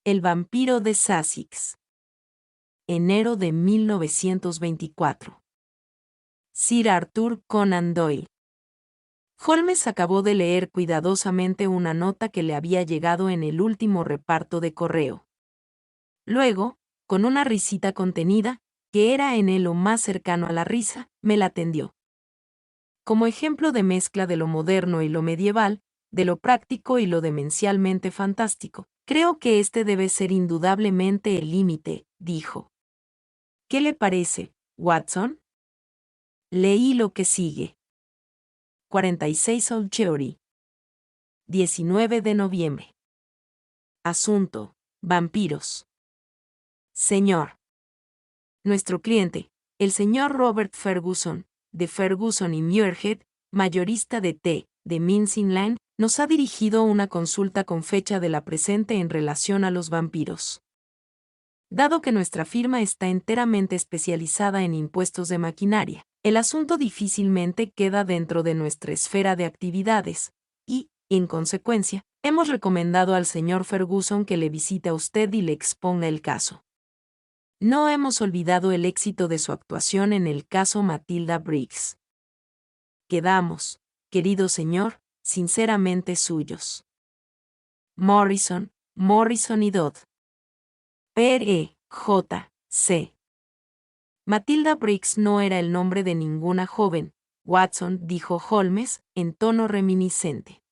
El vampiro de Sussex. Enero de 1924. Sir Arthur Conan Doyle. Holmes acabó de leer cuidadosamente una nota que le había llegado en el último reparto de correo. Luego, con una risita contenida, que era en él lo más cercano a la risa, me la tendió. Como ejemplo de mezcla de lo moderno y lo medieval, de lo práctico y lo demencialmente fantástico, creo que este debe ser indudablemente el límite, dijo. ¿Qué le parece, Watson? Leí lo que sigue. 46 Old Theory. 19 de noviembre. Asunto: vampiros. Señor. Nuestro cliente, el señor Robert Ferguson, de Ferguson y Muirhead, mayorista de té, de Mincing Lane, nos ha dirigido una consulta con fecha de la presente en relación a los vampiros. Dado que nuestra firma está enteramente especializada en impuestos de maquinaria, el asunto difícilmente queda dentro de nuestra esfera de actividades, y, en consecuencia, hemos recomendado al señor Ferguson que le visite a usted y le exponga el caso. No hemos olvidado el éxito de su actuación en el caso Matilda Briggs. Quedamos, querido señor, sinceramente suyos. Morrison y Dodd. P.E. J. C. Matilda Briggs no era el nombre de ninguna joven, Watson, dijo Holmes, en tono reminiscente.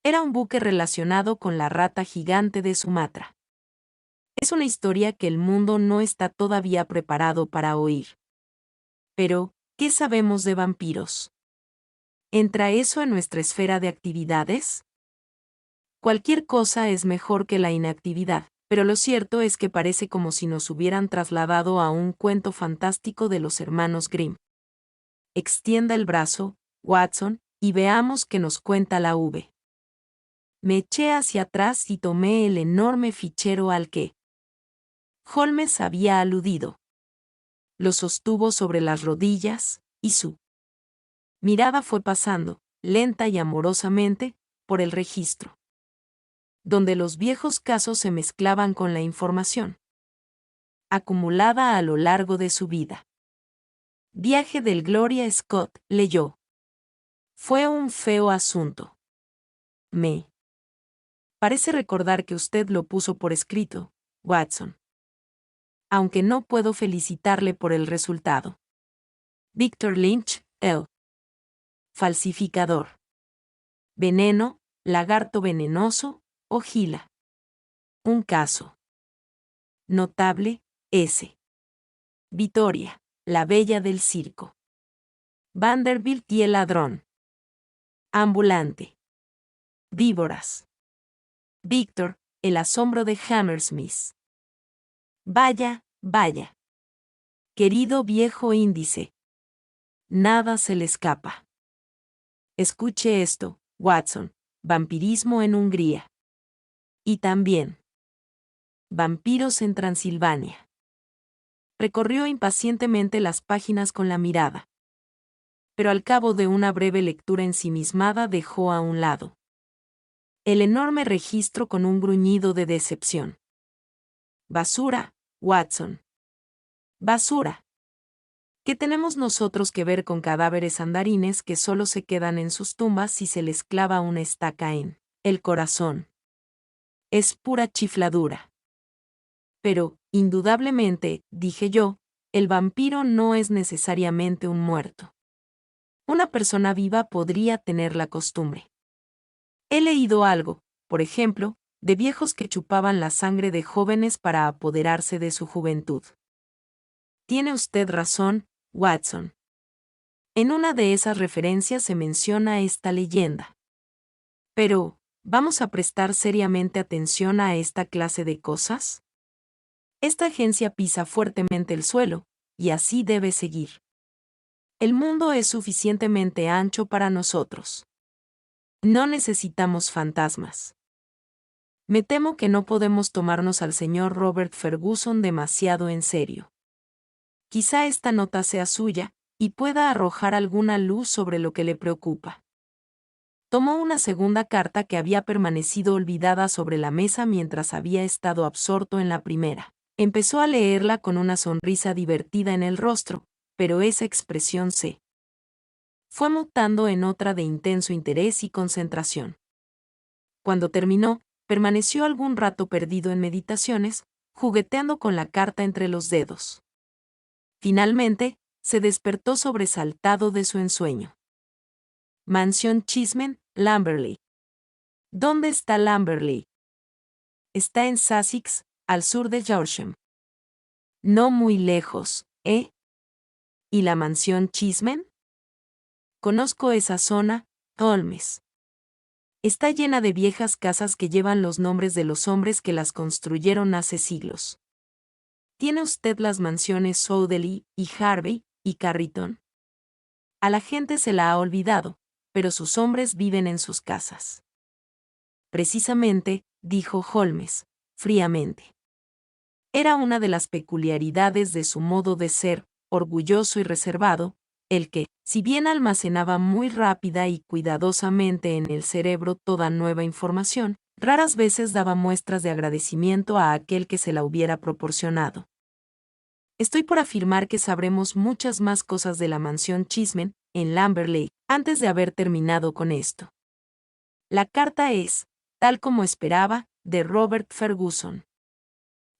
Era un buque relacionado con la rata gigante de Sumatra. Es una historia que el mundo no está todavía preparado para oír. Pero, ¿qué sabemos de vampiros? ¿Entra eso en nuestra esfera de actividades? Cualquier cosa es mejor que la inactividad, pero lo cierto es que parece como si nos hubieran trasladado a un cuento fantástico de los hermanos Grimm. Extienda el brazo, Watson, y veamos qué nos cuenta la V. Me eché hacia atrás y tomé el enorme fichero al que Holmes había aludido. Lo sostuvo sobre las rodillas, y su mirada fue pasando, lenta y amorosamente, por el registro, donde los viejos casos se mezclaban con la información acumulada a lo largo de su vida. Viaje del Gloria Scott, leyó. Fue un feo asunto. Me parece recordar que usted lo puso por escrito, Watson. Aunque no puedo felicitarle por el resultado. Victor Lynch, el falsificador. Veneno, lagarto venenoso, o gila. Un caso notable, S. Vittoria, la bella del circo. Vanderbilt y el ladrón. Ambulante. Víboras. Víctor, el asombro de Hammersmith. Vaya, vaya. Querido viejo índice. Nada se le escapa. Escuche esto, Watson. Vampirismo en Hungría. Y también vampiros en Transilvania. Recorrió impacientemente las páginas con la mirada. Pero al cabo de una breve lectura ensimismada dejó a un lado el enorme registro con un gruñido de decepción. Basura, Watson. Basura. ¿Qué tenemos nosotros que ver con cadáveres andarines que solo se quedan en sus tumbas si se les clava una estaca en el corazón? Es pura chifladura. Pero, indudablemente, dije yo, el vampiro no es necesariamente un muerto. Una persona viva podría tener la costumbre. He leído algo, por ejemplo, de viejos que chupaban la sangre de jóvenes para apoderarse de su juventud. Tiene usted razón, Watson. En una de esas referencias se menciona esta leyenda. Pero, ¿vamos a prestar seriamente atención a esta clase de cosas? Esta agencia pisa fuertemente el suelo, y así debe seguir. El mundo es suficientemente ancho para nosotros. No necesitamos fantasmas. Me temo que no podemos tomarnos al señor Robert Ferguson demasiado en serio. Quizá esta nota sea suya, y pueda arrojar alguna luz sobre lo que le preocupa. Tomó una segunda carta que había permanecido olvidada sobre la mesa mientras había estado absorto en la primera. Empezó a leerla con una sonrisa divertida en el rostro, pero esa expresión se fue mutando en otra de intenso interés y concentración. Cuando terminó, permaneció algún rato perdido en meditaciones, jugueteando con la carta entre los dedos. Finalmente, se despertó sobresaltado de su ensueño. Mansión Chismen, Lamberley. ¿Dónde está Lamberley? Está en Sussex, al sur de Yorkshire. No muy lejos, ¿eh? ¿Y la mansión Chismen? Conozco esa zona, Holmes. Está llena de viejas casas que llevan los nombres de los hombres que las construyeron hace siglos. ¿Tiene usted las mansiones Southerly y Harvey y Carrington? A la gente se la ha olvidado, pero sus hombres viven en sus casas. Precisamente, dijo Holmes, fríamente. Era una de las peculiaridades de su modo de ser, orgulloso y reservado, el que, si bien almacenaba muy rápida y cuidadosamente en el cerebro toda nueva información, raras veces daba muestras de agradecimiento a aquel que se la hubiera proporcionado. Estoy por afirmar que sabremos muchas más cosas de la mansión Chismen, en Lamberley, antes de haber terminado con esto. La carta es, tal como esperaba, de Robert Ferguson.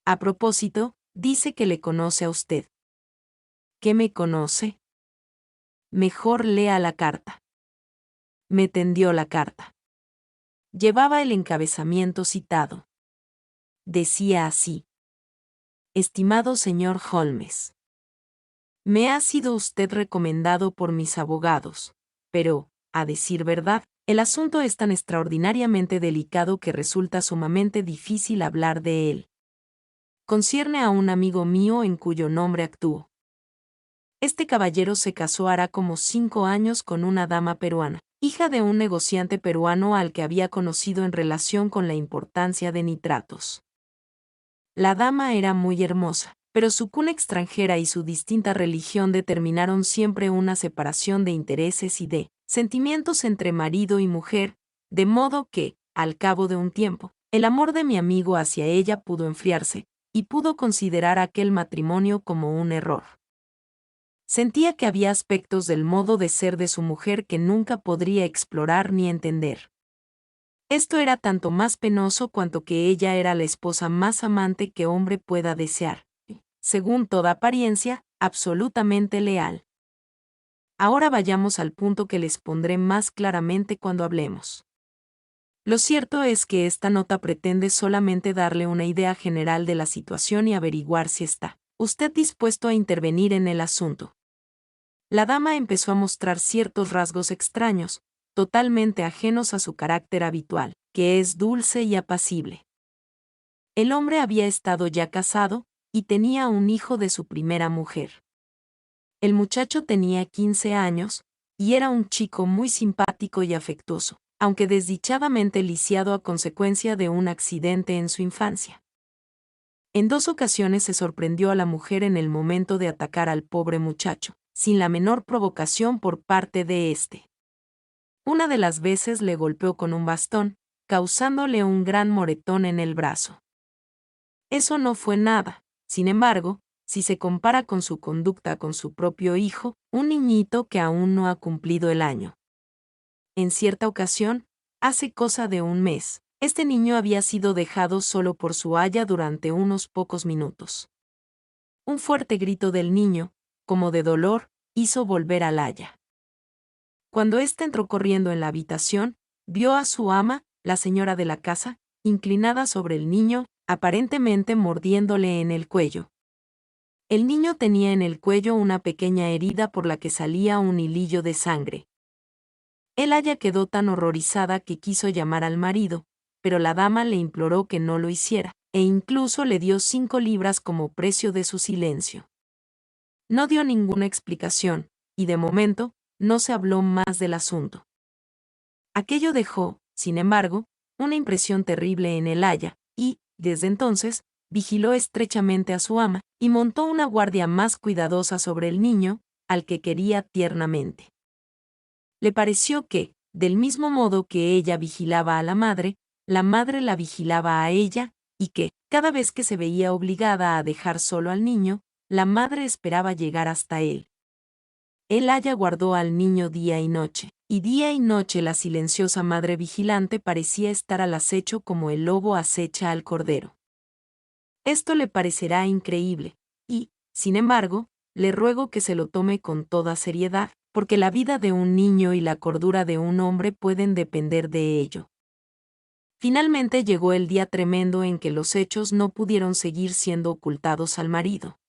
A propósito, dice que le conoce a usted. ¿Qué me conoce? Mejor lea la carta. Me tendió la carta. Llevaba el encabezamiento citado. Decía así: Estimado señor Holmes, me ha sido usted recomendado por mis abogados, pero, a decir verdad, el asunto es tan extraordinariamente delicado que resulta sumamente difícil hablar de él. Concierne a un amigo mío en cuyo nombre actúo. Este caballero se casó hará como 5 años con una dama peruana, hija de un negociante peruano al que había conocido en relación con la importancia de nitratos. La dama era muy hermosa, pero su cuna extranjera y su distinta religión determinaron siempre una separación de intereses y de sentimientos entre marido y mujer, de modo que, al cabo de un tiempo, el amor de mi amigo hacia ella pudo enfriarse, y pudo considerar aquel matrimonio como un error. Sentía que había aspectos del modo de ser de su mujer que nunca podría explorar ni entender. Esto era tanto más penoso cuanto que ella era la esposa más amante que hombre pueda desear, y, según toda apariencia, absolutamente leal. Ahora vayamos al punto que les pondré más claramente cuando hablemos. Lo cierto es que esta nota pretende solamente darle una idea general de la situación y averiguar si está usted dispuesto a intervenir en el asunto. La dama empezó a mostrar ciertos rasgos extraños, totalmente ajenos a su carácter habitual, que es dulce y apacible. El hombre había estado ya casado, y tenía un hijo de su primera mujer. El muchacho tenía 15 años, y era un chico muy simpático y afectuoso, aunque desdichadamente lisiado a consecuencia de un accidente en su infancia. En 2 ocasiones se sorprendió a la mujer en el momento de atacar al pobre muchacho, sin la menor provocación por parte de éste. Una de las veces le golpeó con un bastón, causándole un gran moretón en el brazo. Eso no fue nada, sin embargo, si se compara con su conducta con su propio hijo, un niñito que aún no ha cumplido el año. En cierta ocasión, hace cosa de un mes, este niño había sido dejado solo por su aya durante unos pocos minutos. Un fuerte grito del niño, como de dolor, hizo volver al aya. Cuando éste entró corriendo en la habitación, vio a su ama, la señora de la casa, inclinada sobre el niño, aparentemente mordiéndole en el cuello. El niño tenía en el cuello una pequeña herida por la que salía un hilillo de sangre. El aya quedó tan horrorizada que quiso llamar al marido, pero la dama le imploró que no lo hiciera, e incluso le dio 5 libras como precio de su silencio. No dio ninguna explicación, y de momento, no se habló más del asunto. Aquello dejó, sin embargo, una impresión terrible en el aya, y, desde entonces, vigiló estrechamente a su ama, y montó una guardia más cuidadosa sobre el niño, al que quería tiernamente. Le pareció que, del mismo modo que ella vigilaba a la madre la vigilaba a ella, y que, cada vez que se veía obligada a dejar solo al niño, la madre esperaba llegar hasta él. El aya guardó al niño día y noche la silenciosa madre vigilante parecía estar al acecho como el lobo acecha al cordero. Esto le parecerá increíble, y, sin embargo, le ruego que se lo tome con toda seriedad, porque la vida de un niño y la cordura de un hombre pueden depender de ello. Finalmente llegó el día tremendo en que los hechos no pudieron seguir siendo ocultados al marido.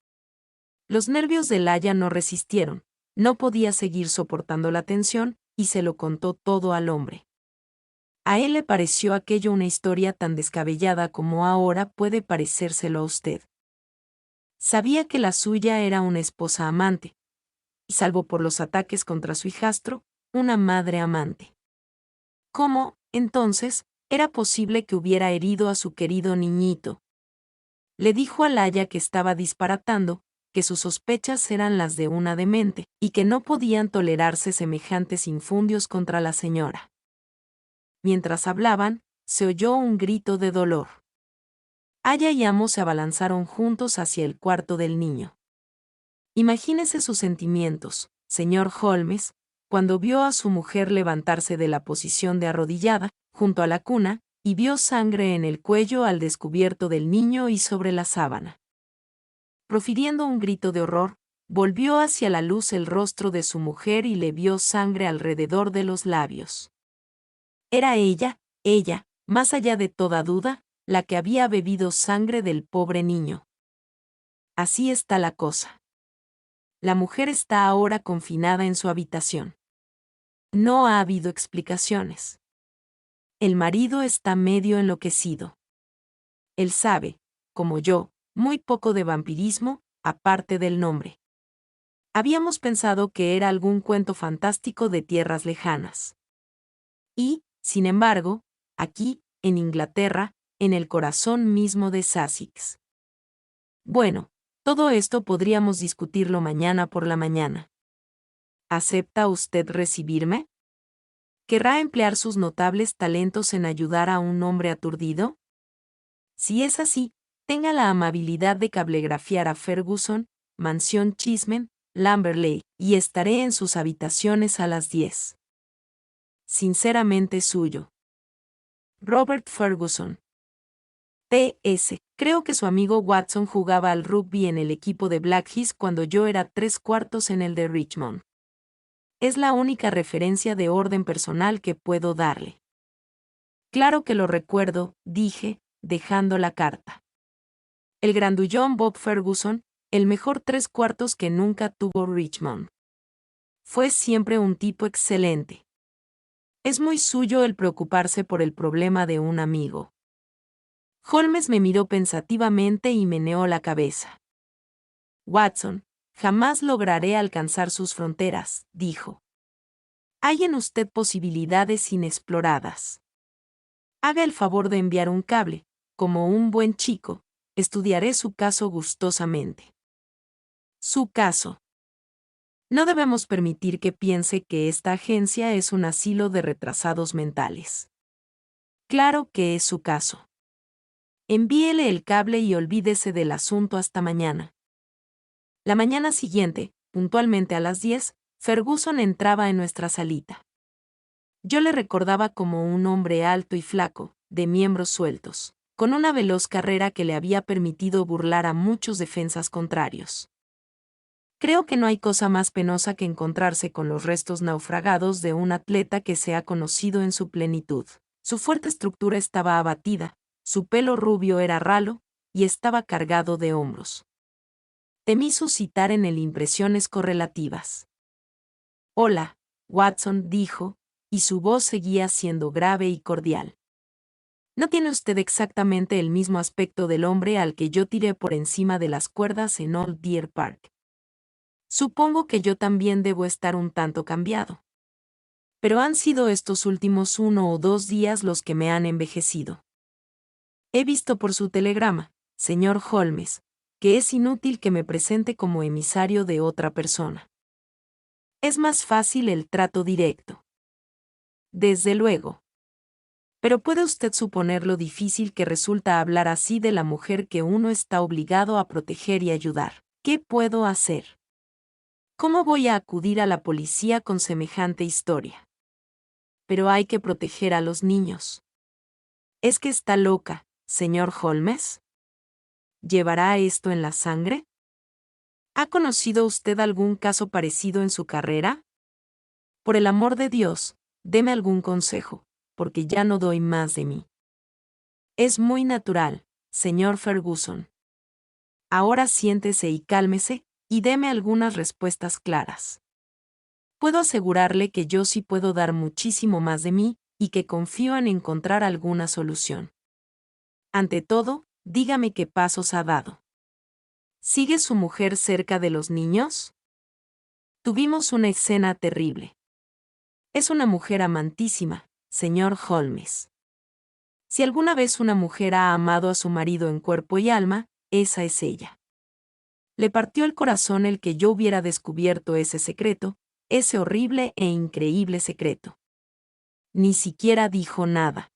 Los nervios del aya no resistieron, no podía seguir soportando la tensión, y se lo contó todo al hombre. A él le pareció aquello una historia tan descabellada como ahora puede parecérselo a usted. Sabía que la suya era una esposa amante, y salvo por los ataques contra su hijastro, una madre amante. ¿Cómo, entonces, era posible que hubiera herido a su querido niñito? Le dijo al aya que estaba disparatando, que sus sospechas eran las de una demente, y que no podían tolerarse semejantes infundios contra la señora. Mientras hablaban, se oyó un grito de dolor. Aya y amo se abalanzaron juntos hacia el cuarto del niño. Imagínese sus sentimientos, señor Holmes, cuando vio a su mujer levantarse de la posición de arrodillada, junto a la cuna, y vio sangre en el cuello al descubierto del niño y sobre la sábana. Profiriendo un grito de horror, volvió hacia la luz el rostro de su mujer y le vio sangre alrededor de los labios. Era ella, más allá de toda duda, la que había bebido sangre del pobre niño. Así está la cosa. La mujer está ahora confinada en su habitación. No ha habido explicaciones. El marido está medio enloquecido. Él sabe, como yo, muy poco de vampirismo, aparte del nombre. Habíamos pensado que era algún cuento fantástico de tierras lejanas. Y, sin embargo, aquí, en Inglaterra, en el corazón mismo de Sussex. Bueno, todo esto podríamos discutirlo mañana por la mañana. ¿Acepta usted recibirme? ¿Querrá emplear sus notables talentos en ayudar a un hombre aturdido? Si es así, tenga la amabilidad de cablegrafiar a Ferguson, Mansión Chismen, Lamberley, y estaré en sus habitaciones a las 10. Sinceramente suyo. Robert Ferguson. P.S. Creo que su amigo Watson jugaba al rugby en el equipo de Blackheath cuando yo era 3/4 en el de Richmond. Es la única referencia de orden personal que puedo darle. Claro que lo recuerdo, dije, dejando la carta. El grandullón Bob Ferguson, el mejor 3/4 que nunca tuvo Richmond. Fue siempre un tipo excelente. Es muy suyo el preocuparse por el problema de un amigo. Holmes me miró pensativamente y meneó la cabeza. Watson, jamás lograré alcanzar sus fronteras, dijo. Hay en usted posibilidades inexploradas. Haga el favor de enviar un cable, como un buen chico, estudiaré su caso gustosamente. Su caso. No debemos permitir que piense que esta agencia es un asilo de retrasados mentales. Claro que es su caso. Envíele el cable y olvídese del asunto hasta mañana. La mañana siguiente, puntualmente a las 10, Ferguson entraba en nuestra salita. Yo le recordaba como un hombre alto y flaco, de miembros sueltos, con una veloz carrera que le había permitido burlar a muchos defensas contrarios. Creo que no hay cosa más penosa que encontrarse con los restos naufragados de un atleta que se ha conocido en su plenitud. Su fuerte estructura estaba abatida, su pelo rubio era ralo, y estaba cargado de hombros. Temí suscitar en él impresiones correlativas. Hola, Watson, dijo, y su voz seguía siendo grave y cordial. No tiene usted exactamente el mismo aspecto del hombre al que yo tiré por encima de las cuerdas en Old Deer Park. Supongo que yo también debo estar un tanto cambiado. Pero han sido estos últimos 1 o 2 días los que me han envejecido. He visto por su telegrama, señor Holmes, que es inútil que me presente como emisario de otra persona. Es más fácil el trato directo. Desde luego. Pero ¿puede usted suponer lo difícil que resulta hablar así de la mujer que uno está obligado a proteger y ayudar? ¿Qué puedo hacer? ¿Cómo voy a acudir a la policía con semejante historia? Pero hay que proteger a los niños. ¿Es que está loca, señor Holmes? ¿Llevará esto en la sangre? ¿Ha conocido usted algún caso parecido en su carrera? Por el amor de Dios, deme algún consejo, porque ya no doy más de mí. Es muy natural, señor Ferguson. Ahora siéntese y cálmese, y deme algunas respuestas claras. Puedo asegurarle que yo sí puedo dar muchísimo más de mí, y que confío en encontrar alguna solución. Ante todo, dígame qué pasos ha dado. ¿Sigue su mujer cerca de los niños? Tuvimos una escena terrible. Es una mujer amantísima, señor Holmes. Si alguna vez una mujer ha amado a su marido en cuerpo y alma, esa es ella. Le partió el corazón el que yo hubiera descubierto ese secreto, ese horrible e increíble secreto. Ni siquiera dijo nada.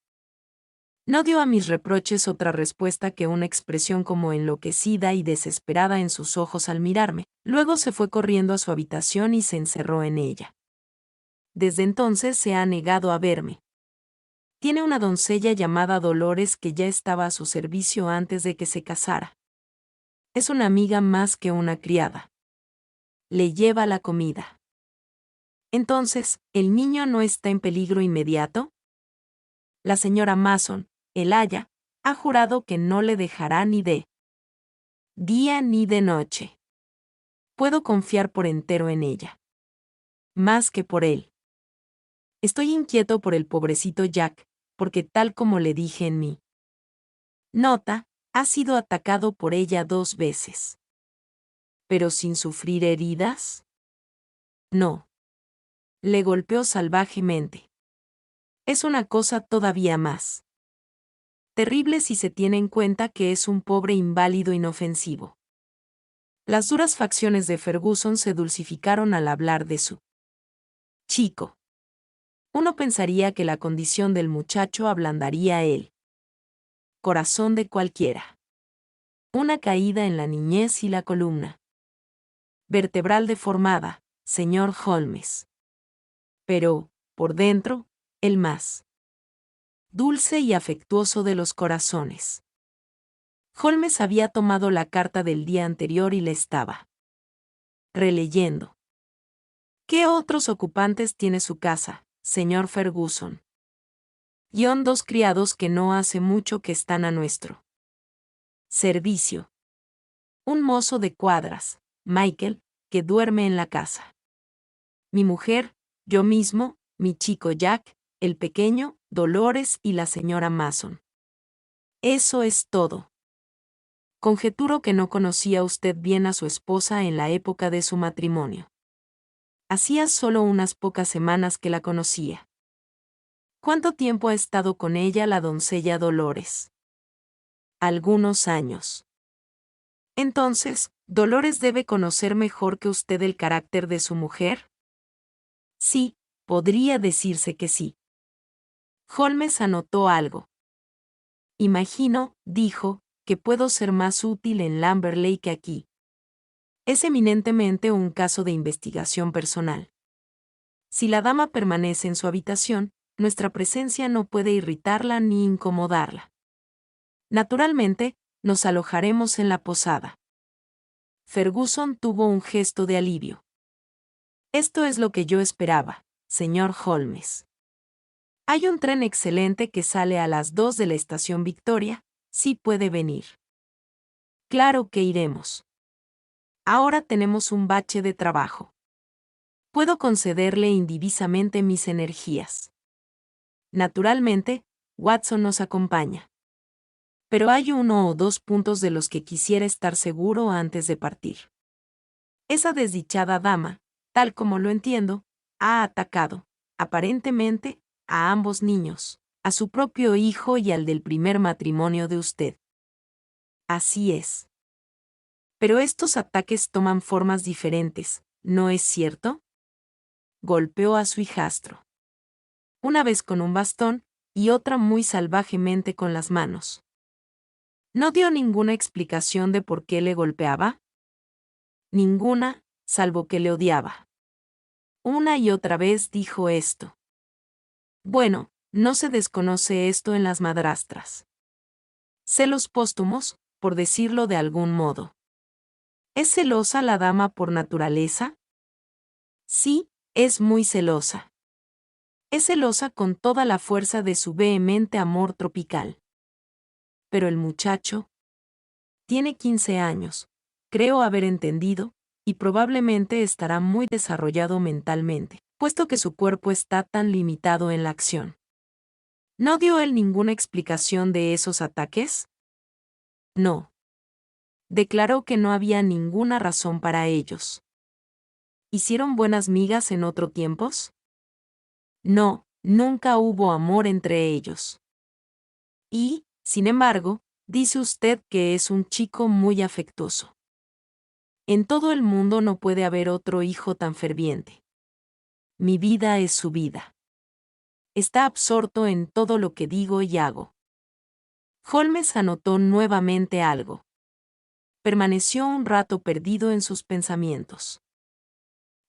No dio a mis reproches otra respuesta que una expresión como enloquecida y desesperada en sus ojos al mirarme. Luego se fue corriendo a su habitación y se encerró en ella. Desde entonces se ha negado a verme. Tiene una doncella llamada Dolores que ya estaba a su servicio antes de que se casara. Es una amiga más que una criada. Le lleva la comida. Entonces, ¿el niño no está en peligro inmediato? La señora Mason, el aya, ha jurado que no le dejará ni de día ni de noche. Puedo confiar por entero en ella. Más que por él. Estoy inquieto por el pobrecito Jack, porque tal como le dije en mi nota, ha sido atacado por ella 2 veces. ¿Pero sin sufrir heridas? No. Le golpeó salvajemente. Es una cosa todavía más terrible si se tiene en cuenta que es un pobre inválido inofensivo. Las duras facciones de Ferguson se dulcificaron al hablar de su chico. Uno pensaría que la condición del muchacho ablandaría el corazón de cualquiera. Una caída en la niñez y la columna vertebral deformada, señor Holmes. Pero, por dentro, el más dulce y afectuoso de los corazones. Holmes había tomado la carta del día anterior y la estaba releyendo. ¿Qué otros ocupantes tiene su casa, señor Ferguson? 2 criados que no hace mucho que están a nuestro servicio. Un mozo de cuadras, Michael, que duerme en la casa. Mi mujer, yo mismo, mi chico Jack, el pequeño, Dolores y la señora Mason. Eso es todo. Conjeturo que no conocía usted bien a su esposa en la época de su matrimonio. Hacía solo unas pocas semanas que la conocía. ¿Cuánto tiempo ha estado con ella la doncella Dolores? Algunos años. Entonces, ¿Dolores debe conocer mejor que usted el carácter de su mujer? Sí, podría decirse que sí. Holmes anotó algo. Imagino, dijo, que puedo ser más útil en Lamberley que aquí. Es eminentemente un caso de investigación personal. Si la dama permanece en su habitación, nuestra presencia no puede irritarla ni incomodarla. Naturalmente, nos alojaremos en la posada. Ferguson tuvo un gesto de alivio. Esto es lo que yo esperaba, señor Holmes. Hay un tren excelente que sale a las 2 de la estación Victoria, sí puede venir. Claro que iremos. Ahora tenemos un bache de trabajo. Puedo concederle indivisamente mis energías. Naturalmente, Watson nos acompaña. Pero hay 1 o 2 puntos de los que quisiera estar seguro antes de partir. Esa desdichada dama, tal como lo entiendo, ha atacado, aparentemente, a ambos niños, a su propio hijo y al del primer matrimonio de usted. Así es. Pero estos ataques toman formas diferentes, ¿no es cierto? Golpeó a su hijastro. una vez con un bastón y otra muy salvajemente con las manos. ¿No dio ninguna explicación de por qué le golpeaba? Ninguna, salvo que le odiaba. Una y otra vez dijo esto. Bueno, no se desconoce esto en las madrastras. Celos póstumos, por decirlo de algún modo. ¿Es celosa la dama por naturaleza? Sí, es muy celosa. Es celosa con toda la fuerza de su vehemente amor tropical. Pero el muchacho tiene 15 años, creo haber entendido, y probablemente estará muy desarrollado mentalmente, puesto que su cuerpo está tan limitado en la acción. ¿No dio él ninguna explicación de esos ataques? No. Declaró que no había ninguna razón para ellos. ¿Hicieron buenas migas en otros tiempos? No, nunca hubo amor entre ellos. Y, sin embargo, dice usted que es un chico muy afectuoso. En todo el mundo no puede haber otro hijo tan ferviente. Mi vida es su vida. Está absorto en todo lo que digo y hago. Holmes anotó nuevamente algo. Permaneció un rato perdido en sus pensamientos.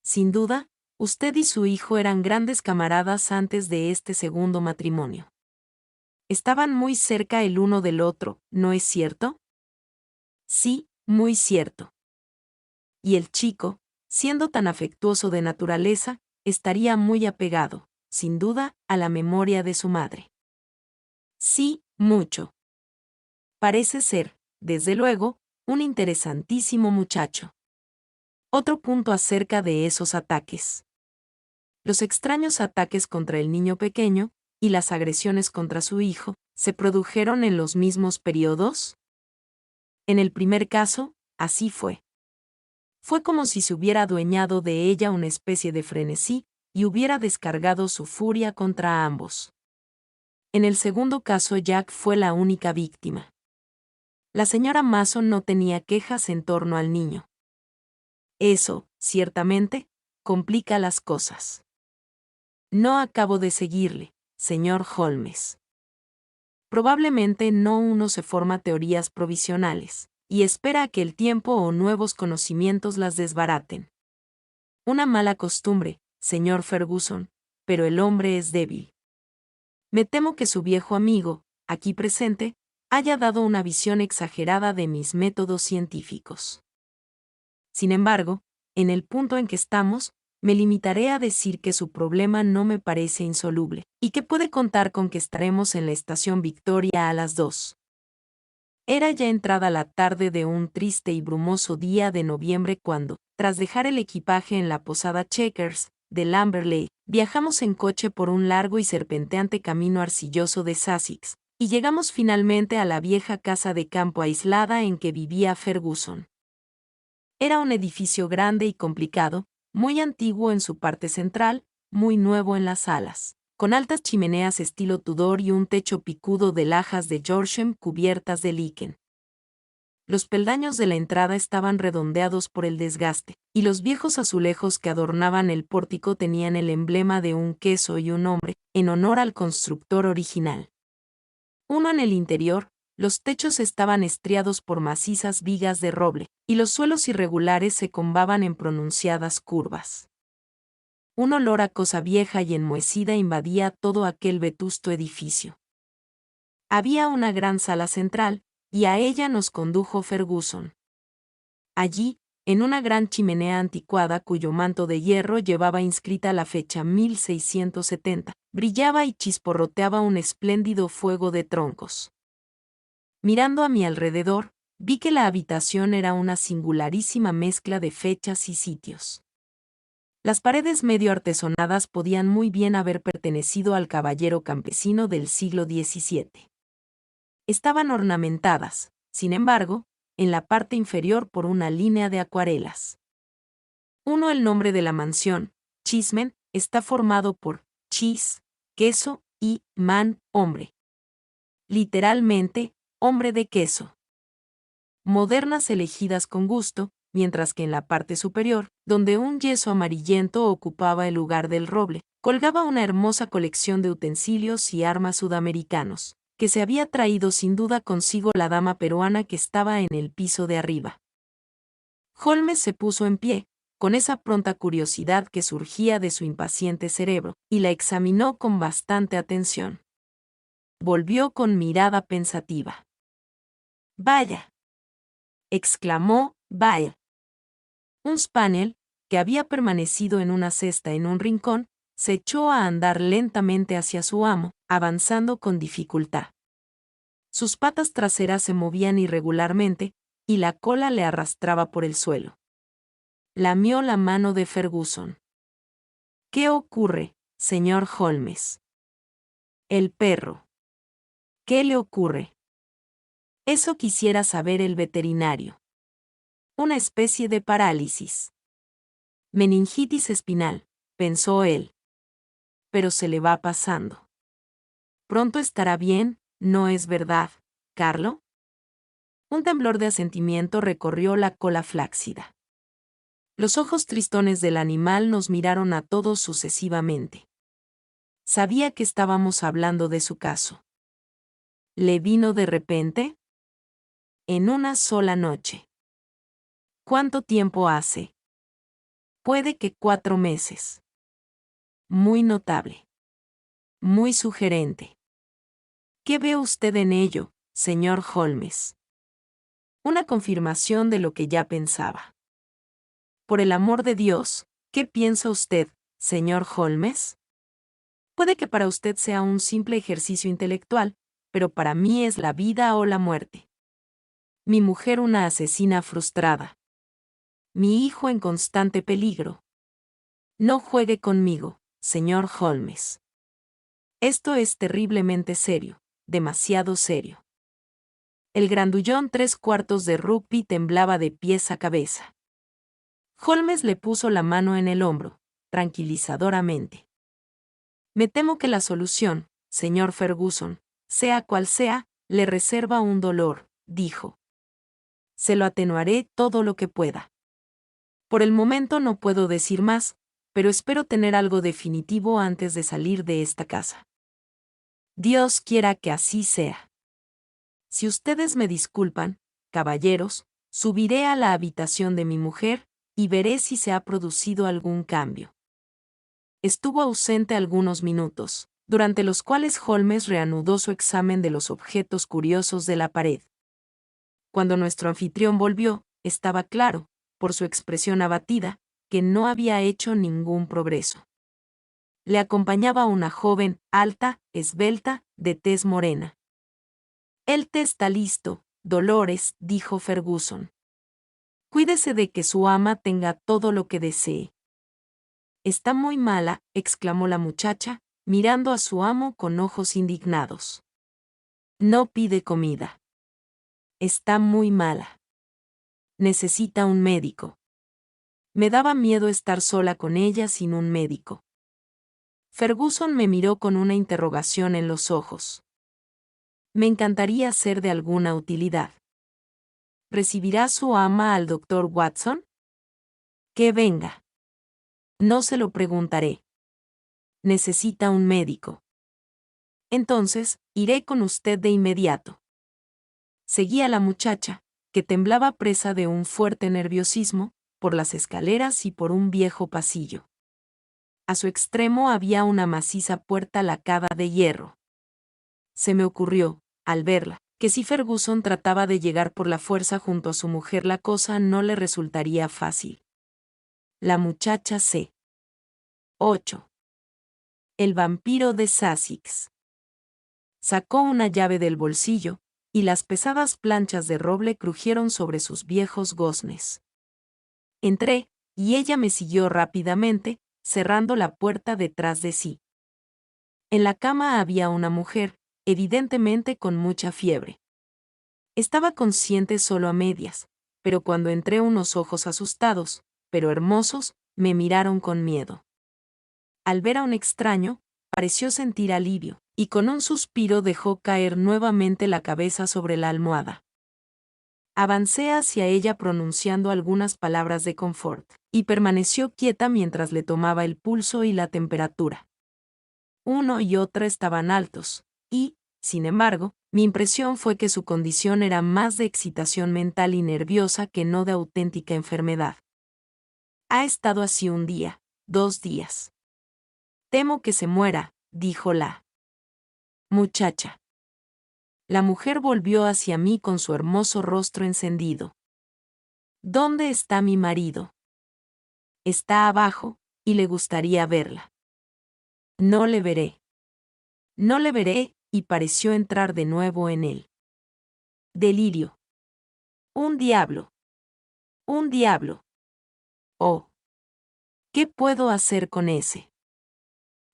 Sin duda, usted y su hijo eran grandes camaradas antes de este segundo matrimonio. Estaban muy cerca el uno del otro, ¿no es cierto? Sí, muy cierto. Y el chico, siendo tan afectuoso de naturaleza, estaría muy apegado, sin duda, a la memoria de su madre. Sí, mucho. Parece ser, desde luego, un interesantísimo muchacho. Otro punto acerca de esos ataques. Los extraños ataques contra el niño pequeño, y las agresiones contra su hijo, ¿se produjeron en los mismos periodos? En el primer caso, así fue. Fue como si se hubiera adueñado de ella una especie de frenesí, y hubiera descargado su furia contra ambos. En el segundo caso Jack fue la única víctima. La señora Mason no tenía quejas en torno al niño. Eso, ciertamente, complica las cosas. No acabo de seguirle, señor Holmes. Probablemente no uno se forma teorías provisionales, y espera a que el tiempo o nuevos conocimientos las desbaraten. Una mala costumbre, señor Ferguson, pero el hombre es débil. Me temo que su viejo amigo, aquí presente, haya dado una visión exagerada de mis métodos científicos. Sin embargo, en el punto en que estamos, me limitaré a decir que su problema no me parece insoluble, y que puede contar con que estaremos en la estación Victoria a las 2. Era ya entrada la tarde de un triste y brumoso día de noviembre cuando, tras dejar el equipaje en la posada Checkers, de Lamberley, viajamos en coche por un largo y serpenteante camino arcilloso de Sussex, y llegamos finalmente a la vieja casa de campo aislada en que vivía Ferguson. Era un edificio grande y complicado, muy antiguo en su parte central, muy nuevo en las alas, con altas chimeneas estilo Tudor y un techo picudo de lajas de Yorsham cubiertas de liquen. Los peldaños de la entrada estaban redondeados por el desgaste, y los viejos azulejos que adornaban el pórtico tenían el emblema de un queso y un hombre, en honor al constructor original. Uno en el interior, los techos estaban estriados por macizas vigas de roble, y los suelos irregulares se combaban en pronunciadas curvas. Un olor a cosa vieja y enmohecida invadía todo aquel vetusto edificio. Había una gran sala central, y a ella nos condujo Ferguson. Allí, en una gran chimenea anticuada cuyo manto de hierro llevaba inscrita la fecha 1670, brillaba y chisporroteaba un espléndido fuego de troncos. Mirando a mi alrededor, vi que la habitación era una singularísima mezcla de fechas y sitios. Las paredes medio artesonadas podían muy bien haber pertenecido al caballero campesino del siglo XVII. Estaban ornamentadas, sin embargo, en la parte inferior por una línea de acuarelas. El nombre de la mansión, Cheeseman, está formado por cheese, queso, y man, hombre. Literalmente, hombre de queso. Modernas elegidas con gusto, mientras que en la parte superior, donde un yeso amarillento ocupaba el lugar del roble, colgaba una hermosa colección de utensilios y armas sudamericanos, que se había traído sin duda consigo la dama peruana que estaba en el piso de arriba. Holmes se puso en pie, con esa pronta curiosidad que surgía de su impaciente cerebro, y la examinó con bastante atención. Volvió con mirada pensativa. «Vaya», exclamó Byle. Un spaniel, que había permanecido en una cesta en un rincón, se echó a andar lentamente hacia su amo, avanzando con dificultad. Sus patas traseras se movían irregularmente, y la cola le arrastraba por el suelo. Lamió la mano de Ferguson. «¿Qué ocurre, señor Holmes?» «El perro». «¿Qué le ocurre?» «Eso quisiera saber el veterinario». «Una especie de parálisis». «Meningitis espinal», pensó él. «Pero se le va pasando». «Pronto estará bien, ¿no es verdad, Carlo?» Un temblor de asentimiento recorrió la cola flácida. Los ojos tristones del animal nos miraron a todos sucesivamente. Sabía que estábamos hablando de su caso. ¿Le vino de repente? En una sola noche. ¿Cuánto tiempo hace? Puede que 4 meses. Muy notable. Muy sugerente. ¿Qué ve usted en ello, señor Holmes? Una confirmación de lo que ya pensaba. Por el amor de Dios, ¿qué piensa usted, señor Holmes? Puede que para usted sea un simple ejercicio intelectual, pero para mí es la vida o la muerte. Mi mujer una asesina frustrada. Mi hijo en constante peligro. No juegue conmigo, señor Holmes. Esto es terriblemente serio, demasiado serio. El grandullón 3/4 de rugby temblaba de pies a cabeza. Holmes le puso la mano en el hombro, tranquilizadoramente. Me temo que la solución, señor Ferguson, sea cual sea, le reserva un dolor, dijo. Se lo atenuaré todo lo que pueda. Por el momento no puedo decir más, pero espero tener algo definitivo antes de salir de esta casa. Dios quiera que así sea. Si ustedes me disculpan, caballeros, subiré a la habitación de mi mujer y veré si se ha producido algún cambio. Estuvo ausente algunos minutos, durante los cuales Holmes reanudó su examen de los objetos curiosos de la pared. Cuando nuestro anfitrión volvió, estaba claro, por su expresión abatida, que no había hecho ningún progreso. Le acompañaba una joven, alta, esbelta, de tez morena. «El té está listo, Dolores», dijo Ferguson. «Cuídese de que su ama tenga todo lo que desee». «Está muy mala», exclamó la muchacha, mirando a su amo con ojos indignados. «No pide comida. Está muy mala. Necesita un médico». Me daba miedo estar sola con ella sin un médico. Ferguson me miró con una interrogación en los ojos. «Me encantaría ser de alguna utilidad». «¿Recibirá su ama al doctor Watson?» «Que venga». «No se lo preguntaré». «Necesita un médico». «Entonces, iré con usted de inmediato». Seguí a la muchacha, que temblaba presa de un fuerte nerviosismo, por las escaleras y por un viejo pasillo. A su extremo había una maciza puerta lacada de hierro. Se me ocurrió, al verla, que si Ferguson trataba de llegar por la fuerza junto a su mujer la cosa no le resultaría fácil. La muchacha C. 8. El vampiro de Sussex. Sacó una llave del bolsillo, y las pesadas planchas de roble crujieron sobre sus viejos goznes. Entré, y ella me siguió rápidamente, cerrando la puerta detrás de sí. En la cama había una mujer, evidentemente con mucha fiebre. Estaba consciente solo a medias, pero cuando entré unos ojos asustados, pero hermosos, me miraron con miedo. Al ver a un extraño, pareció sentir alivio, y con un suspiro dejó caer nuevamente la cabeza sobre la almohada. Avancé hacia ella pronunciando algunas palabras de confort, y permaneció quieta mientras le tomaba el pulso y la temperatura. Uno y otra estaban altos, y, sin embargo, mi impresión fue que su condición era más de excitación mental y nerviosa que no de auténtica enfermedad. Ha estado así un día, 2 días. Temo que se muera, dijo la muchacha. La mujer volvió hacia mí con su hermoso rostro encendido. ¿Dónde está mi marido? Está abajo, y le gustaría verla. No le veré. No le veré, y pareció entrar de nuevo en él. Delirio. Un diablo. Un diablo. Oh. ¿Qué puedo hacer con ese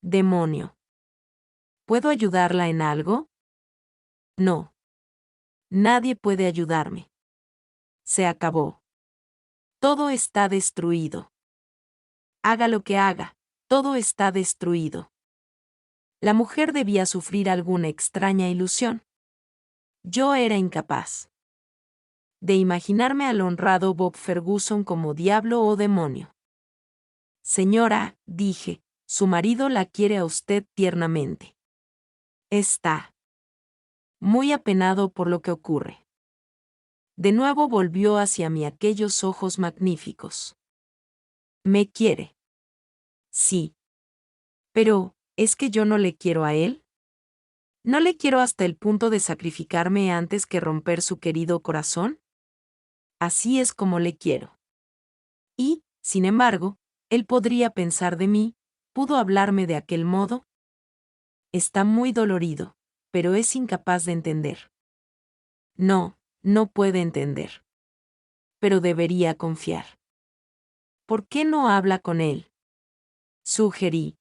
demonio? ¿Puedo ayudarla en algo? No. Nadie puede ayudarme. Se acabó. Todo está destruido. Haga lo que haga, todo está destruido. La mujer debía sufrir alguna extraña ilusión. Yo era incapaz de imaginarme al honrado Bob Ferguson como diablo o demonio. Señora, dije, su marido la quiere a usted tiernamente. Está muy apenado por lo que ocurre. De nuevo volvió hacia mí aquellos ojos magníficos. ¿Me quiere? Sí. Pero, ¿es que yo no le quiero a él? ¿No le quiero hasta el punto de sacrificarme antes que romper su querido corazón? Así es como le quiero. Y, sin embargo, él podría pensar de mí, pudo hablarme de aquel modo. Está muy dolorido, pero es incapaz de entender. No, no puede entender. Pero debería confiar. ¿Por qué no habla con él? Sugerí.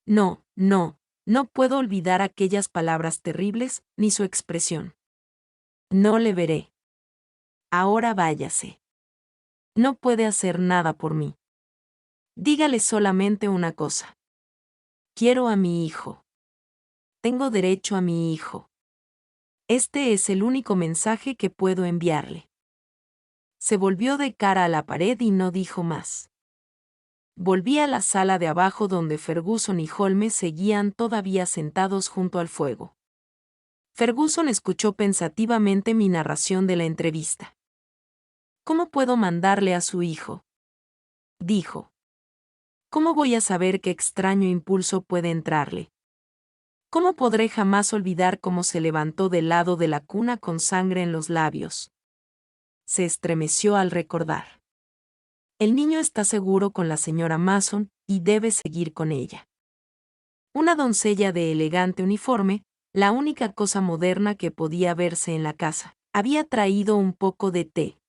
No, no, no puedo olvidar aquellas palabras terribles, ni su expresión. No le veré. Ahora váyase. No puede hacer nada por mí. Dígale solamente una cosa. Quiero a mi hijo. Tengo derecho a mi hijo. Este es el único mensaje que puedo enviarle. Se volvió de cara a la pared y no dijo más. Volví a la sala de abajo donde Ferguson y Holmes seguían todavía sentados junto al fuego. Ferguson escuchó pensativamente mi narración de la entrevista. ¿Cómo puedo mandarle a su hijo? Dijo. ¿Cómo voy a saber qué extraño impulso puede entrarle? ¿Cómo podré jamás olvidar cómo se levantó del lado de la cuna con sangre en los labios? Se estremeció al recordar. El niño está seguro con la señora Mason y debe seguir con ella. Una doncella de elegante uniforme, la única cosa moderna que podía verse en la casa, había traído un poco de té.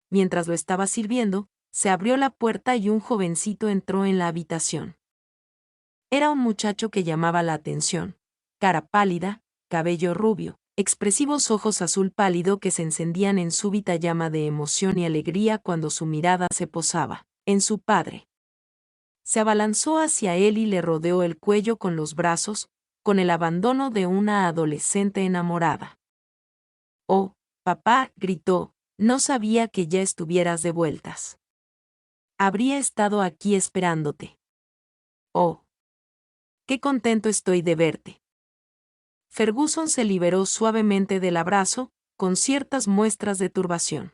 Mientras lo estaba sirviendo, se abrió la puerta y un jovencito entró en la habitación. Era un muchacho que llamaba la atención, cara pálida, cabello rubio, expresivos ojos azul pálido que se encendían en súbita llama de emoción y alegría cuando su mirada se posaba en su padre. Se abalanzó hacia él y le rodeó el cuello con los brazos, con el abandono de una adolescente enamorada. «Oh, papá», gritó, «no sabía que ya estuvieras de vueltas. Habría estado aquí esperándote. Oh, qué contento estoy de verte». Ferguson se liberó suavemente del abrazo, con ciertas muestras de turbación.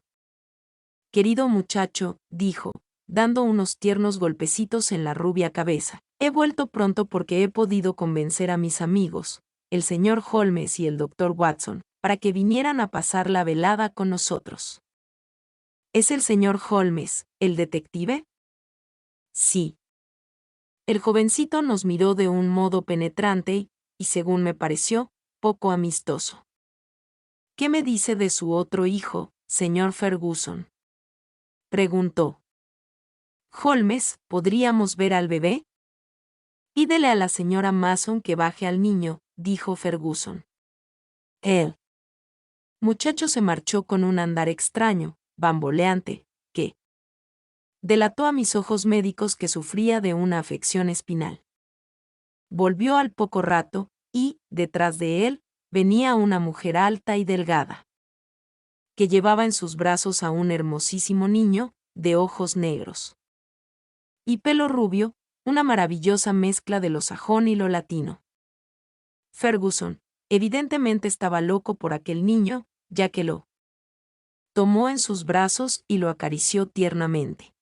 «Querido muchacho», dijo, dando unos tiernos golpecitos en la rubia cabeza, «he vuelto pronto porque he podido convencer a mis amigos, el señor Holmes y el doctor Watson, para que vinieran a pasar la velada con nosotros». «¿Es el señor Holmes, el detective?» «Sí». El jovencito nos miró de un modo penetrante y, según me pareció, poco amistoso. «¿Qué me dice de su otro hijo, señor Ferguson?», preguntó. «Holmes, ¿podríamos ver al bebé?» «Pídele a la señora Mason que baje al niño», dijo Ferguson. El muchacho se marchó con un andar extraño, bamboleante, que delató a mis ojos médicos que sufría de una afección espinal. Volvió al poco rato, y, detrás de él, venía una mujer alta y delgada. que llevaba en sus brazos a un hermosísimo niño, de ojos negros y pelo rubio, una maravillosa mezcla de lo sajón y lo latino. Ferguson, evidentemente estaba loco por aquel niño, ya que lo tomó en sus brazos y lo acarició tiernamente.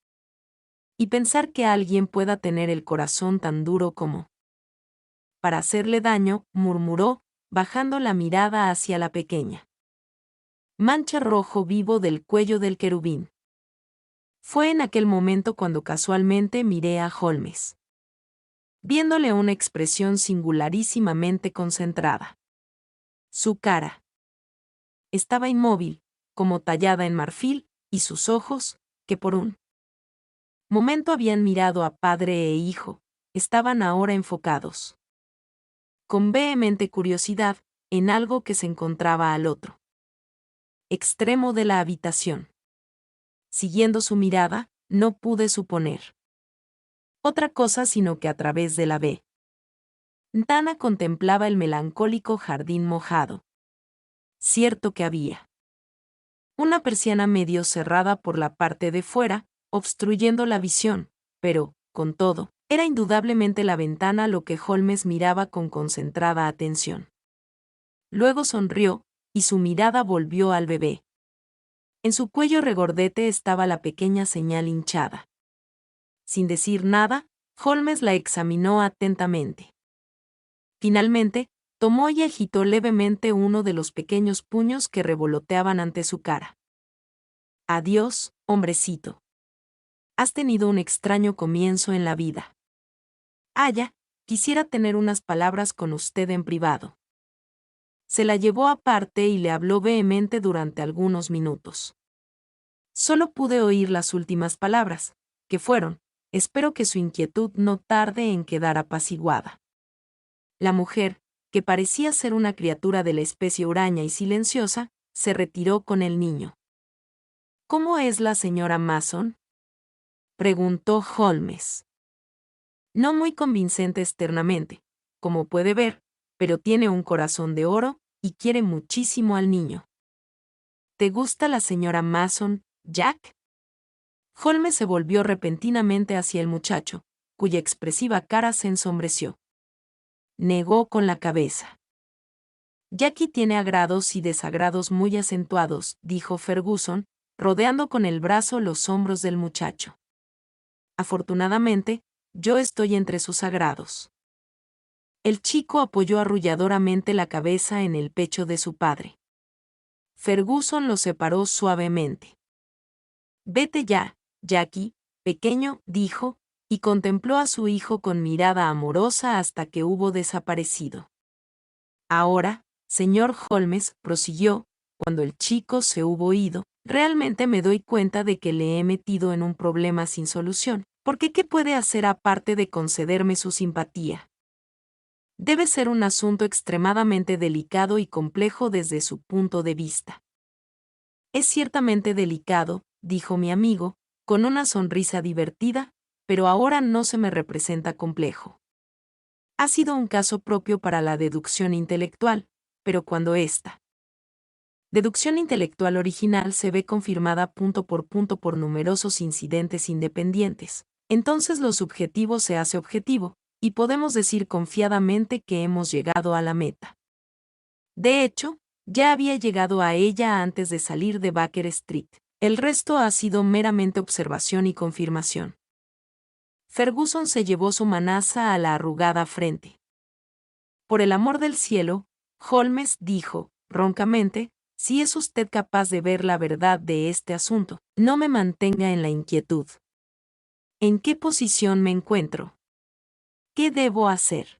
Y pensar que alguien pueda tener el corazón tan duro como para hacerle daño, murmuró, bajando la mirada hacia la pequeña mancha rojo vivo del cuello del querubín. Fue en aquel momento cuando casualmente miré a Holmes, viéndole una expresión singularísimamente concentrada. Su cara estaba inmóvil, como tallada en marfil, y sus ojos, que por un momento habían mirado a padre e hijo, estaban ahora enfocados con vehemente curiosidad en algo que se encontraba al otro extremo de la habitación. Siguiendo su mirada, no pude suponer otra cosa sino que a través de la ventana contemplaba el melancólico jardín mojado. Cierto que había una persiana medio cerrada por la parte de fuera, obstruyendo la visión, pero, con todo, era indudablemente la ventana lo que Holmes miraba con concentrada atención. Luego sonrió, y su mirada volvió al bebé. En su cuello regordete estaba la pequeña señal hinchada. Sin decir nada, Holmes la examinó atentamente. Finalmente, tomó y agitó levemente uno de los pequeños puños que revoloteaban ante su cara. Adiós, hombrecito. Has tenido un extraño comienzo en la vida. Quisiera tener unas palabras con usted en privado. Se la llevó aparte y le habló vehemente durante algunos minutos. Solo pude oír las últimas palabras, que fueron: espero que su inquietud no tarde en quedar apaciguada. La mujer, que parecía ser una criatura de la especie huraña y silenciosa, se retiró con el niño. ¿Cómo es la señora Mason?, preguntó Holmes. No muy convincente externamente, como puede ver, pero tiene un corazón de oro y quiere muchísimo al niño. ¿Te gusta la señora Mason, Jack? Holmes se volvió repentinamente hacia el muchacho, cuya expresiva cara se ensombreció. Negó con la cabeza. Jackie tiene agrados y desagrados muy acentuados, dijo Ferguson, rodeando con el brazo los hombros del muchacho. Afortunadamente, yo estoy entre sus agrados. El chico apoyó arrulladoramente la cabeza en el pecho de su padre. Ferguson lo separó suavemente. Vete ya, Jackie, pequeño, dijo, y contempló a su hijo con mirada amorosa hasta que hubo desaparecido. Ahora, señor Holmes, prosiguió, cuando el chico se hubo ido, realmente me doy cuenta de que le he metido en un problema sin solución, porque ¿qué puede hacer aparte de concederme su simpatía? Debe ser un asunto extremadamente delicado y complejo desde su punto de vista. Es ciertamente delicado, dijo mi amigo, con una sonrisa divertida, pero ahora no se me representa complejo. Ha sido un caso propio para la deducción intelectual, pero cuando esta deducción intelectual original se ve confirmada punto por numerosos incidentes independientes, entonces lo subjetivo se hace objetivo, y podemos decir confiadamente que hemos llegado a la meta. De hecho, ya había llegado a ella antes de salir de Baker Street. El resto ha sido meramente observación y confirmación. Ferguson se llevó su manaza a la arrugada frente. Por el amor del cielo, Holmes dijo, roncamente, si es usted capaz de ver la verdad de este asunto, no me mantenga en la inquietud. ¿En qué posición me encuentro? ¿Qué debo hacer?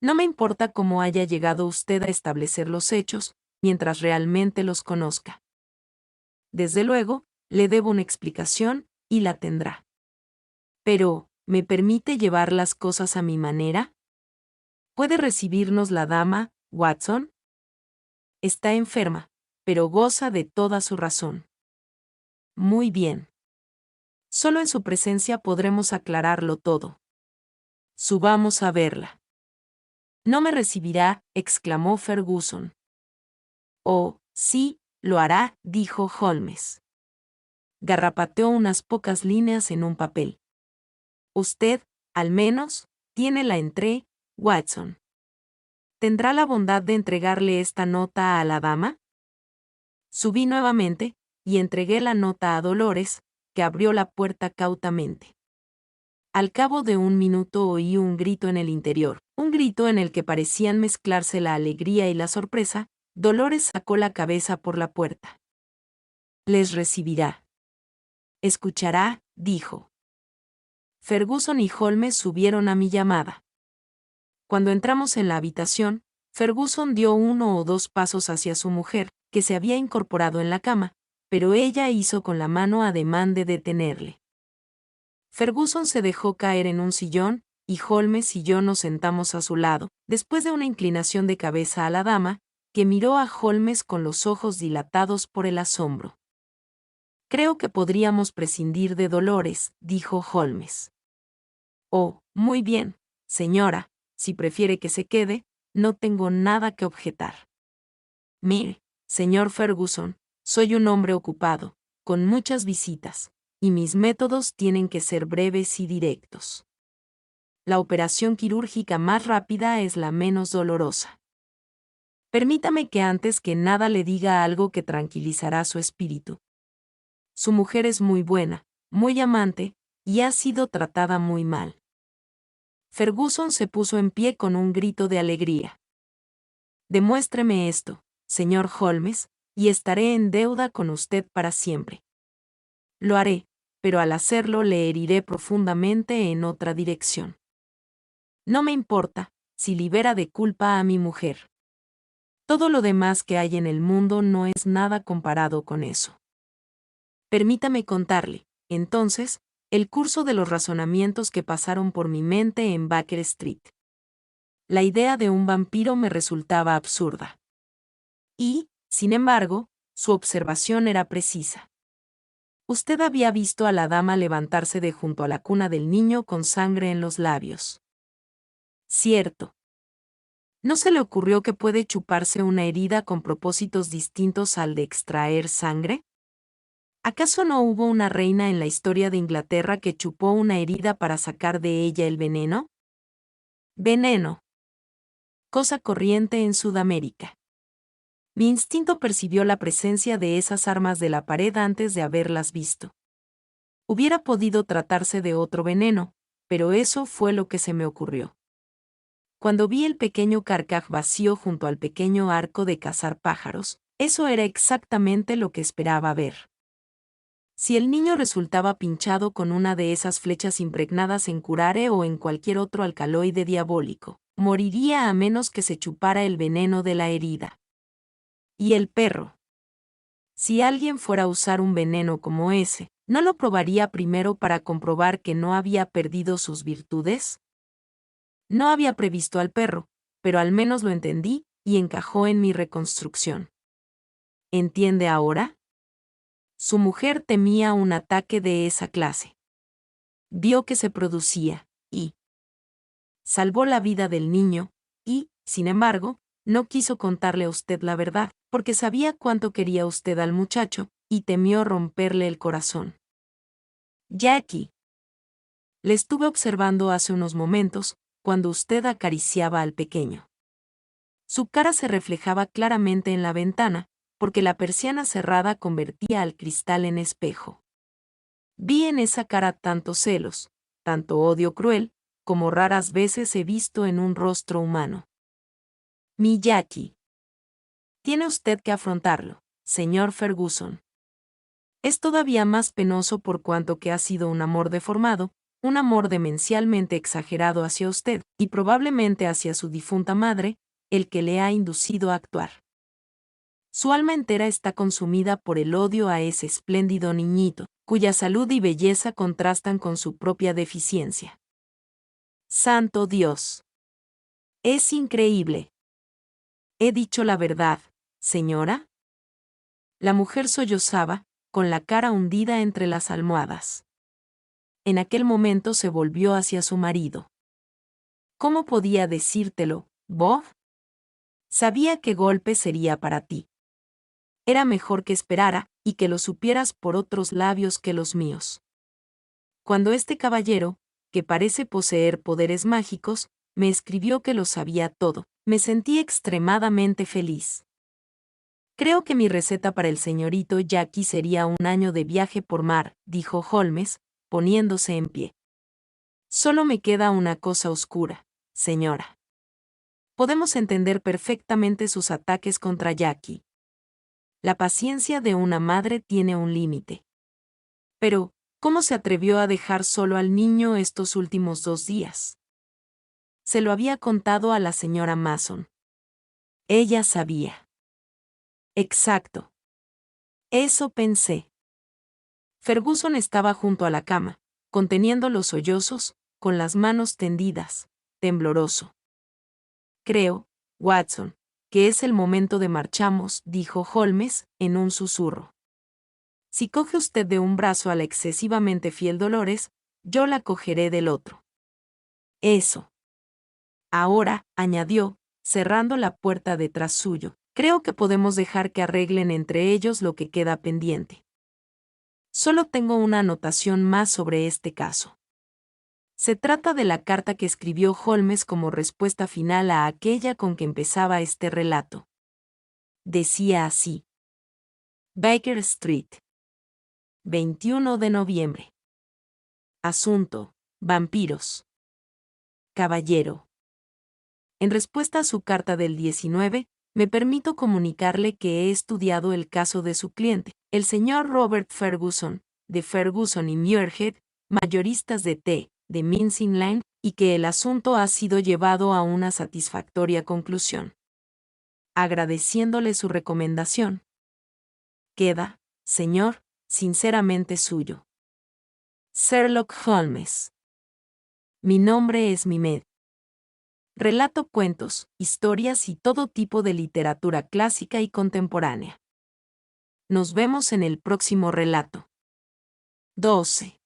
No me importa cómo haya llegado usted a establecer los hechos, mientras realmente los conozca. Desde luego, le debo una explicación, y la tendrá. Pero, ¿me permite llevar las cosas a mi manera? ¿Puede recibirnos la dama, Watson? Está enferma, pero goza de toda su razón. Muy bien. Solo en su presencia podremos aclararlo todo. Subamos a verla. No me recibirá, exclamó Ferguson. Oh, sí, lo hará, dijo Holmes. Garrapateó unas pocas líneas en un papel. Usted, al menos, tiene la entrée, Watson. ¿Tendrá la bondad de entregarle esta nota a la dama? Subí nuevamente, y entregué la nota a Dolores, que abrió la puerta cautamente. Al cabo de un minuto oí un grito en el interior, un grito en el que parecían mezclarse la alegría y la sorpresa. Dolores sacó la cabeza por la puerta. Les recibirá. Escuchará, dijo. Ferguson y Holmes subieron a mi llamada. Cuando entramos en la habitación, Ferguson dio 1 o 2 pasos hacia su mujer, que se había incorporado en la cama, pero ella hizo con la mano ademán de detenerle. Ferguson se dejó caer en un sillón, y Holmes y yo nos sentamos a su lado, después de una inclinación de cabeza a la dama, que miró a Holmes con los ojos dilatados por el asombro. Creo que podríamos prescindir de Dolores, dijo Holmes. Oh, muy bien, señora, si prefiere que se quede, no tengo nada que objetar. Mire, señor Ferguson, soy un hombre ocupado, con muchas visitas, y mis métodos tienen que ser breves y directos. La operación quirúrgica más rápida es la menos dolorosa. Permítame que antes que nada le diga algo que tranquilizará su espíritu. Su mujer es muy buena, muy amante, y ha sido tratada muy mal. Ferguson se puso en pie con un grito de alegría. Demuéstreme esto, señor Holmes, y estaré en deuda con usted para siempre. Lo haré, pero al hacerlo le heriré profundamente en otra dirección. No me importa, si libera de culpa a mi mujer. Todo lo demás que hay en el mundo no es nada comparado con eso. Permítame contarle, entonces, el curso de los razonamientos que pasaron por mi mente en Baker Street. La idea de un vampiro me resultaba absurda. Y, sin embargo, su observación era precisa. Usted había visto a la dama levantarse de junto a la cuna del niño con sangre en los labios. Cierto. ¿No se le ocurrió que puede chuparse una herida con propósitos distintos al de extraer sangre? ¿Acaso no hubo una reina en la historia de Inglaterra que chupó una herida para sacar de ella el veneno? Veneno. Cosa corriente en Sudamérica. Mi instinto percibió la presencia de esas armas de la pared antes de haberlas visto. Hubiera podido tratarse de otro veneno, pero eso fue lo que se me ocurrió. Cuando vi el pequeño carcaj vacío junto al pequeño arco de cazar pájaros, eso era exactamente lo que esperaba ver. Si el niño resultaba pinchado con una de esas flechas impregnadas en curare o en cualquier otro alcaloide diabólico, moriría a menos que se chupara el veneno de la herida. ¿Y el perro? Si alguien fuera a usar un veneno como ese, ¿no lo probaría primero para comprobar que no había perdido sus virtudes? No había previsto al perro, pero al menos lo entendí y encajó en mi reconstrucción. ¿Entiende ahora? Su mujer temía un ataque de esa clase. Vio que se producía, y salvó la vida del niño, y, sin embargo, no quiso contarle a usted la verdad, porque sabía cuánto quería usted al muchacho, y temió romperle el corazón. Jackie. Le estuve observando hace unos momentos, cuando usted acariciaba al pequeño. Su cara se reflejaba claramente en la ventana, porque la persiana cerrada convertía al cristal en espejo. Vi en esa cara tantos celos, tanto odio cruel, como raras veces he visto en un rostro humano. Mi Jackie. Tiene usted que afrontarlo, señor Ferguson. Es todavía más penoso por cuanto que ha sido un amor deformado, un amor demencialmente exagerado hacia usted, y probablemente hacia su difunta madre, el que le ha inducido a actuar. Su alma entera está consumida por el odio a ese espléndido niñito, cuya salud y belleza contrastan con su propia deficiencia. ¡Santo Dios! Es increíble. ¿He dicho la verdad, señora? La mujer sollozaba, con la cara hundida entre las almohadas. En aquel momento se volvió hacia su marido. ¿Cómo podía decírtelo, Bob? Sabía qué golpe sería para ti. Era mejor que esperara, y que lo supieras por otros labios que los míos. Cuando este caballero, que parece poseer poderes mágicos, me escribió que lo sabía todo, me sentí extremadamente feliz. Creo que mi receta para el señorito Jackie sería un año de viaje por mar, dijo Holmes, poniéndose en pie. Solo me queda una cosa oscura, señora. Podemos entender perfectamente sus ataques contra Jackie. La paciencia de una madre tiene un límite. Pero, ¿cómo se atrevió a dejar solo al niño estos últimos 2 días? Se lo había contado a la señora Mason. Ella sabía. Exacto. Eso pensé. Ferguson estaba junto a la cama, conteniendo los sollozos, con las manos tendidas, tembloroso. Creo, Watson, que es el momento de marchamos, dijo Holmes, en un susurro. Si coge usted de un brazo a la excesivamente fiel Dolores, yo la cogeré del otro. Eso. Ahora, añadió, cerrando la puerta detrás suyo, creo que podemos dejar que arreglen entre ellos lo que queda pendiente. Solo tengo una anotación más sobre este caso. Se trata de la carta que escribió Holmes como respuesta final a aquella con que empezaba este relato. Decía así. Baker Street. 21 de noviembre. Asunto: vampiros. Caballero. En respuesta a su carta del 19, me permito comunicarle que he estudiado el caso de su cliente, el señor Robert Ferguson, de Ferguson y Muirhead, mayoristas de té, de Mincing Lane, y que el asunto ha sido llevado a una satisfactoria conclusión. Agradeciéndole su recomendación. Queda, señor, sinceramente suyo. Sherlock Holmes. Mi nombre es Mimed. Relato cuentos, historias y todo tipo de literatura clásica y contemporánea. Nos vemos en el próximo relato. 12.